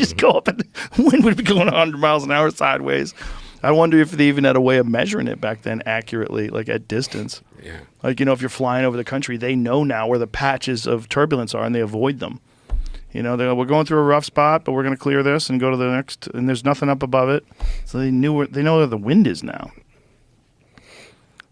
just go up and the wind would be going 100 miles an hour sideways. I wonder if they even had a way of measuring it back then accurately, like at distance. Yeah. Like, if you're flying over the country, they know now where the patches of turbulence are and they avoid them. We're going through a rough spot, but we're going to clear this and go to the next, and there's nothing up above it. So they know where the wind is now.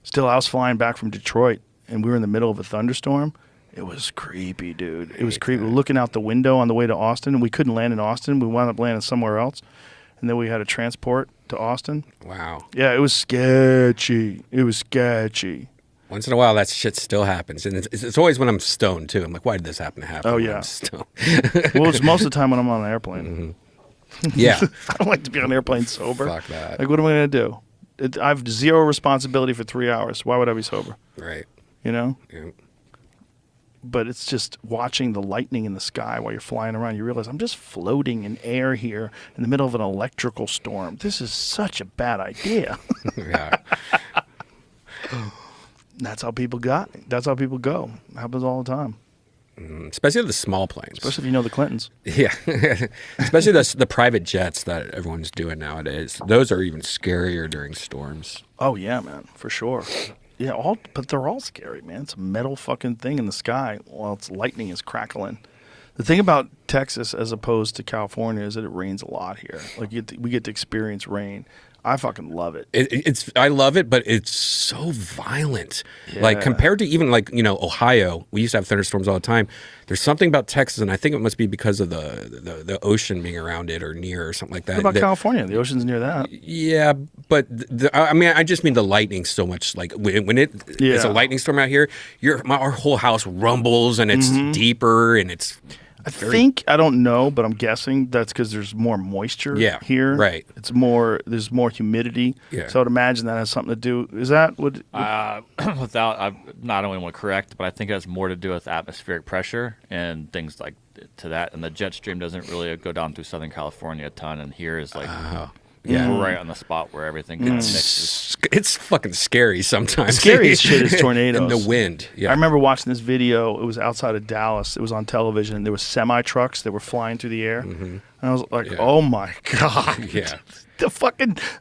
Still, I was flying back from Detroit, and we were in the middle of a thunderstorm. It was creepy, dude. It was creepy. We were looking out the window on the way to Austin, and we couldn't land in Austin. We wound up landing somewhere else, and then we had to transport to Austin. Wow. Yeah, it was sketchy. Once in a while, that shit still happens, and it's always when I'm stoned too. I'm like, why did this happen to happen? Oh when yeah. I'm stoned? Well, it's most of the time when I'm on an airplane. Mm-hmm. Yeah. I don't like to be on an airplane sober. Fuck that. Like, what am I gonna do? I have zero responsibility for 3 hours. Why would I be sober? Right. Yeah. but it's just watching the lightning in the sky while you're flying around. You realize I'm just floating in air here in the middle of an electrical storm. This is such a bad idea. Yeah. That's how people got. That's how people go. It happens all the time. Especially the small planes. Especially if you know the Clintons. Yeah. Especially the private jets that everyone's doing nowadays. Those are even scarier during storms. Oh, yeah, man. For sure. Yeah, but they're all scary, man. It's a metal fucking thing in the sky while it's lightning is crackling. The thing about Texas as opposed to California is that it rains a lot here. Like we get to experience rain. I fucking love it. I love it, but it's so violent. Yeah. Like compared to even like, Ohio, we used to have thunderstorms all the time. There's something about Texas, and I think it must be because of the ocean being around it or near or something like that. What about California? The ocean's near that. Yeah, but I just mean the lightning so much. Like when it's a lightning storm out here, our whole house rumbles and it's deeper and it's. I don't know, but I'm guessing that's because there's more moisture here. Right. There's more humidity. Yeah. So I'd imagine that has something to do. Is that what? I don't want to correct, but I think it has more to do with atmospheric pressure and things like to that. And the jet stream doesn't really go down through Southern California a ton, and here is like right on the spot where everything mixes. It's fucking scary sometimes. The scariest shit is tornadoes. And the wind. Yeah. I remember watching this video. It was outside of Dallas. It was on television. There were semi-trucks that were flying through the air. And I was like, oh my God. Yeah.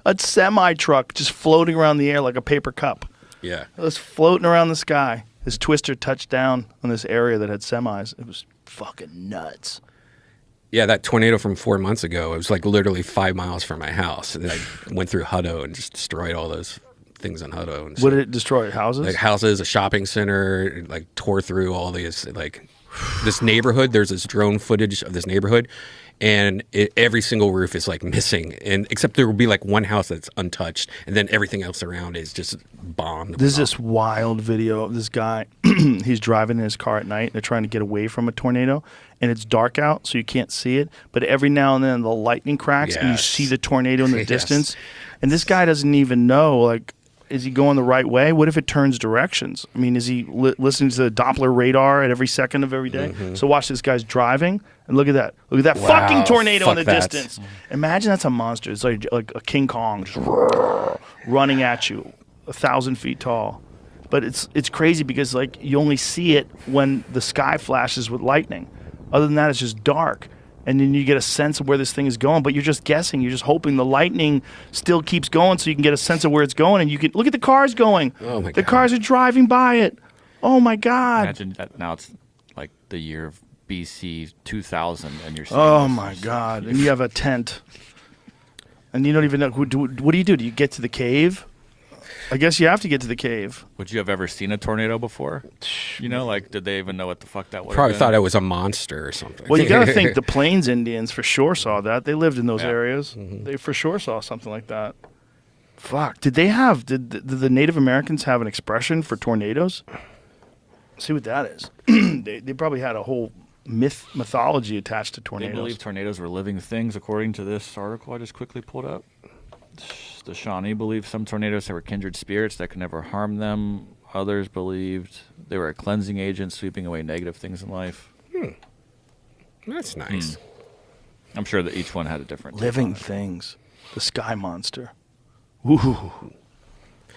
A semi-truck just floating around the air like a paper cup. Yeah. It was floating around the sky. This twister touched down on this area that had semis. It was fucking nuts. Yeah, that tornado from 4 months ago, it was like literally 5 miles from my house. And I went through Hutto and just destroyed all those things in Hutto. And what did it destroy? Houses? Like houses, a shopping center, like tore through all these, like this neighborhood. There's this drone footage of this neighborhood. And every single roof is like missing, and except there will be like one house that's untouched, and then everything else around is just bombed. There's this wild video of this guy. He's driving in his car at night. They're trying to get away from a tornado, and it's dark out, so you can't see it. But every now and then, the lightning cracks, and you see the tornado in the distance. And this guy doesn't even know, like, is he going the right way? What if it turns directions? I mean, is he listening to the Doppler radar at every second of every day? So watch this guy's driving, and look at that. Look at that fucking tornado in the distance. Imagine that's a monster. It's like a King Kong just running at you, 1,000 feet tall. But it's crazy because like you only see it when the sky flashes with lightning. Other than that, it's just dark. And then you get a sense of where this thing is going, but you're just guessing. You're just hoping the lightning still keeps going so you can get a sense of where it's going. And you can look at the cars going. Oh my God. The cars are driving by it. Oh my God. Imagine that now it's like the year of BC 2000 and you're seeing Oh my God. And you have a tent. And you don't even know. What do you do? Do you get to the cave? I guess you have to get to the cave. Would you have ever seen a tornado before? Like, did they even know what the fuck that was? Probably thought it was a monster or something. Well, you got to think the Plains Indians for sure saw that. They lived in those areas. They for sure saw something like that. Fuck. Did the Native Americans have an expression for tornadoes? See what that is. They probably had a whole mythology attached to tornadoes. They believe tornadoes were living things, according to this article I just quickly pulled up. The Shawnee believed some tornadoes were kindred spirits that could never harm them. Others believed they were a cleansing agent sweeping away negative things in life. That's nice. I'm sure that each one had a different living things. The sky monster. Ooh.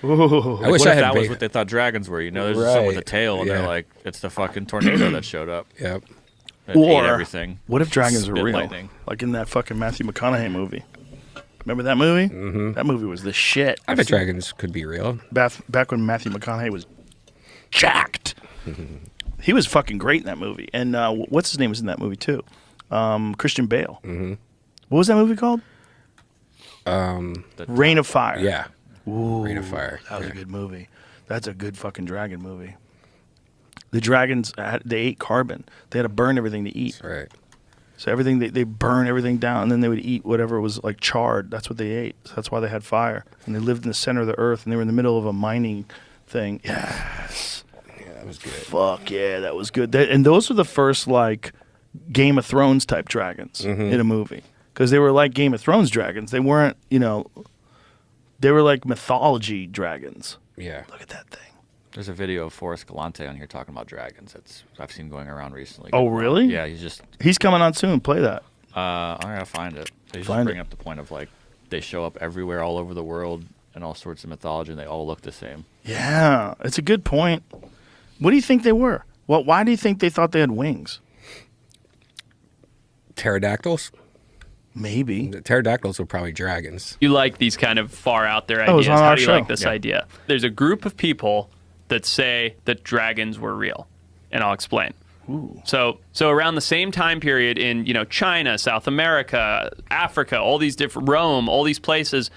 I wish I had that was what they thought dragons were. There's some with a tail, and they're like, it's the fucking tornado that showed up. Yep. It ate Or everything. what if dragons are Spit real? lightning. Like in that fucking Matthew McConaughey movie. Remember that movie? Mm-hmm. That movie was the shit. I bet dragons could be real. Back when Matthew McConaughey was jacked. He was fucking great in that movie. And what's his name was in that movie too? Christian Bale. Mm-hmm. What was that movie called? Reign of Fire. Yeah. Ooh, Reign of Fire. That was a good movie. That's a good fucking dragon movie. The dragons, they ate carbon. They had to burn everything to eat. That's right. So everything they burn everything down, and then they would eat whatever was like charred. That's what they ate. So that's why they had fire. And they lived in the center of the earth, and they were in the middle of a mining thing. Yes. Yeah, that was good. Fuck yeah, that was good. And those were the first like Game of Thrones type dragons in a movie, because they were like Game of Thrones dragons. They weren't, they were like mythology dragons. Yeah. Look at that thing. There's a video of Forrest Galante on here talking about dragons. I've seen going around recently. Oh, really? Yeah, He's coming on soon. Play that. I'm gonna find it. They just bring up the point of like they show up everywhere, all over the world, and all sorts of mythology, and they all look the same. Yeah, it's a good point. What do you think they were? Well, why do you think they thought they had wings? Pterodactyls? Maybe. The pterodactyls were probably dragons. You like these kind of far out there That was ideas. on How our do you show. like this idea? There's a group of people that say that dragons were real, and I'll explain. Ooh. So around the same time period in China, South America, Africa, all these different Rome, all these places,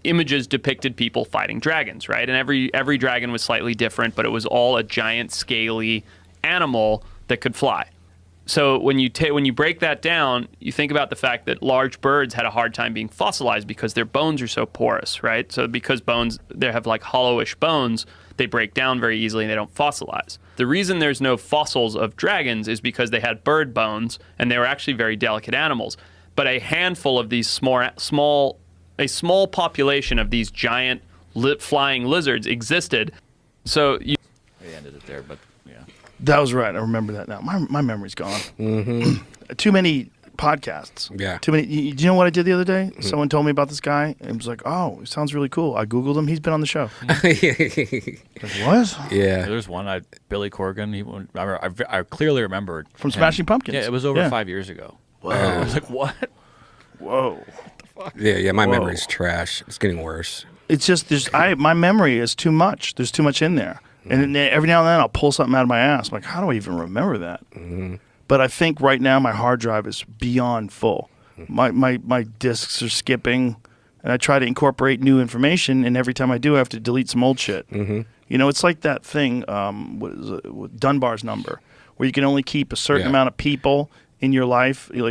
images depicted people fighting dragons, right? And every dragon was slightly different, but it was all a giant scaly animal that could fly. So when you break that down, you think about the fact that large birds had a hard time being fossilized because their bones are so porous, right? So because they have like hollowish bones, they break down very easily and they don't fossilize. The reason there's no fossils of dragons is because they had bird bones and they were actually very delicate animals. But a handful of these small population of these giant flying lizards existed. So They ended it there, but yeah. That was right. I remember that now. My memory's gone. Mm-hmm. Too many podcasts. Yeah. Too many. Do you know what I did the other day? Mm-hmm. Someone told me about this guy and was like, "Oh, it sounds really cool." I googled him. He's been on the show. Like, what? Yeah. There's one. Billy Corgan. I clearly remember From him. Smashing Pumpkins. Yeah, it was over 5 years ago. Whoa. I was like, what? Whoa. Yeah, my Whoa. memory's trash. It's getting worse. It's just my memory is too much. There's too much in there. And then every now and then I'll pull something out of my ass. I'm like, how do I even remember that? Mm-hmm. But I think right now my hard drive is beyond full. My discs are skipping, and I try to incorporate new information, and every time I do, I have to delete some old shit. Mm-hmm. It's like that thing, what is it, Dunbar's number, where you can only keep a certain amount of people in your life. Like